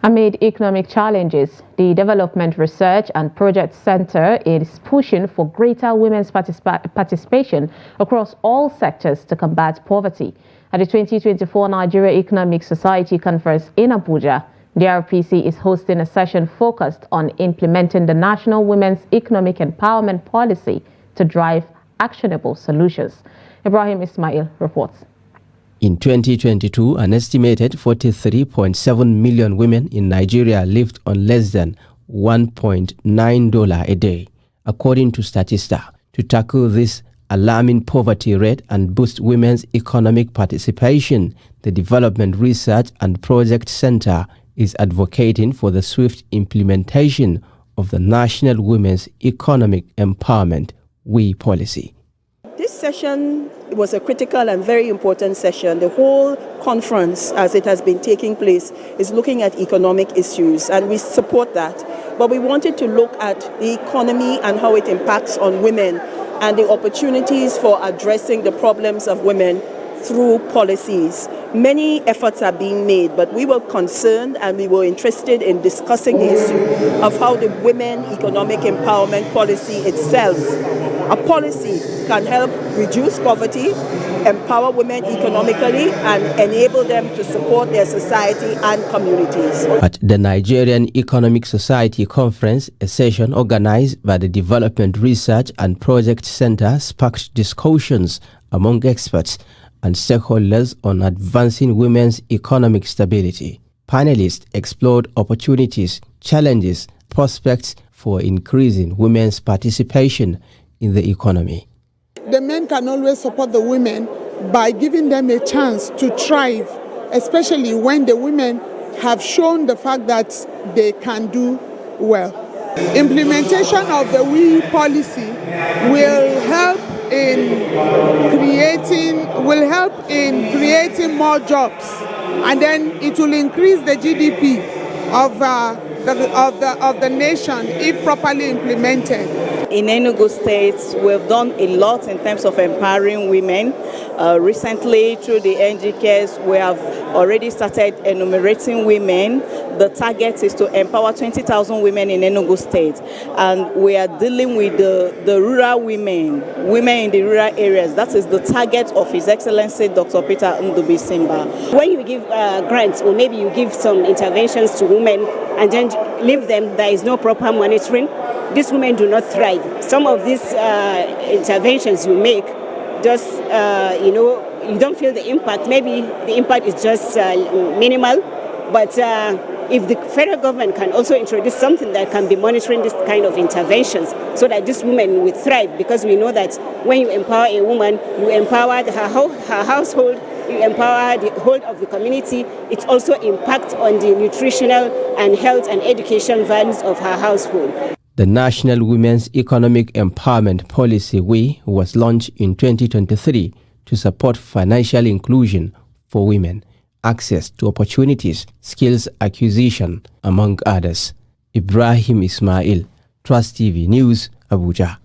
Amid economic challenges, the Development Research and Project Center is pushing for greater women's participation across all sectors to combat poverty. At the 2024 Nigeria Economic Society Conference in Abuja, DRPC is hosting a session focused on implementing the National Women's Economic Empowerment Policy to drive actionable solutions. Ibrahim Ismail reports. In 2022, an estimated 43.7 million women in Nigeria lived on less than $1.9 a day, according to Statista. To tackle this alarming poverty rate and boost women's economic participation, the Development Research and Project Center is advocating for the swift implementation of the National Women's Economic Empowerment policy. This session was a critical and very important session. The whole conference, as it has been taking place, is looking at economic issues, and we support that. But we wanted to look at the economy and how it impacts on women and the opportunities for addressing the problems of women through policies. Many efforts are being made, but we were concerned and we were interested in discussing the issue of how the Women Economic Empowerment Policy itself, a policy, can help reduce poverty, empower women economically, and enable them to support their society and communities. At the Nigerian Economic Society Conference, a session organized by the Development Research and Project Center sparked discussions among experts and stakeholders on advancing women's economic stability. Panelists explored opportunities, challenges, prospects for increasing women's participation in the economy. The men can always support the women by giving them a chance to thrive, especially when the women have shown the fact that they can do well. Implementation of the WE policy will help in creating more jobs, and then it will increase the GDP of the nation if properly implemented. In Enugu State, we've done a lot in terms of empowering women. Recently, through the NGKs, we have already started enumerating women. The target is to empower 20,000 women in Enugu State. And we are dealing with the rural women in the rural areas. That is the target of His Excellency Dr. Peter Ndubisimba. When you give grants, or maybe you give some interventions to women and then leave them, there is no proper monitoring, these women do not thrive. Some of these interventions you make, just, you don't feel the impact. Maybe the impact is just minimal, but if the federal government can also introduce something that can be monitoring this kind of interventions so that these women will thrive, because we know that when you empower a woman, you empower her household, you empower the whole of the community. It also impacts on the nutritional and health and education values of her household. The National Women's Economic Empowerment Policy was launched in 2023 to support financial inclusion for women, access to opportunities, skills acquisition, among others. Ibrahim Ismail, Trust TV News, Abuja.